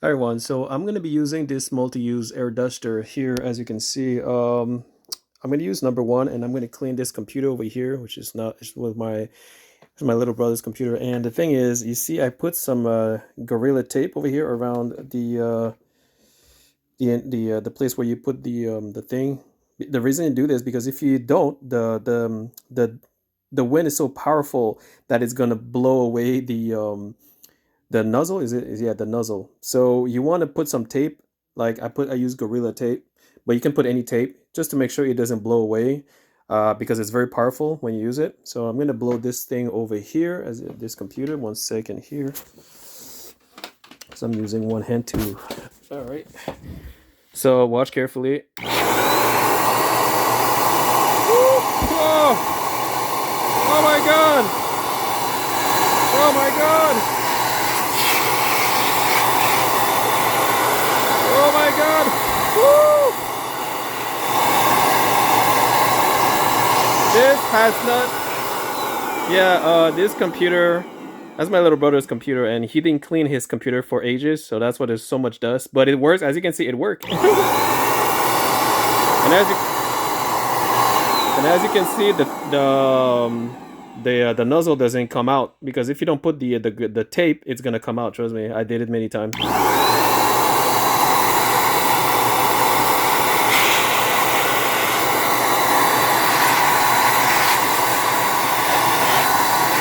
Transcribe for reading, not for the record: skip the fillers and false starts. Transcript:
Hi everyone, so I'm going to be using this multi-use air duster here. As you can see, I'm going to use number one, and I'm going to clean this computer over here, which is not it's with my little brother's computer. And the thing is, you see I put some Gorilla tape over here around the place where you put the thing. The reason you do this because if you don't, the wind is so powerful that it's going to blow away the nozzle. Yeah, the nozzle. So you want to put some tape. Like I use Gorilla tape, but you can put any tape just to make sure it doesn't blow away, because it's very powerful when you use it. So I'm gonna blow this thing over here as this computer. 1 second here, because I'm using one hand to. All right. So watch carefully. Whoa! Oh my god! Oh my god! Oh my god! Woo! This has not. Yeah, this computer. That's my little brother's computer, and he didn't clean his computer for ages, so that's why there's so much dust. But it works, as you can see, it worked. and as you can see, the nozzle doesn't come out because if you don't put the tape, it's gonna come out. Trust me, I did it many times.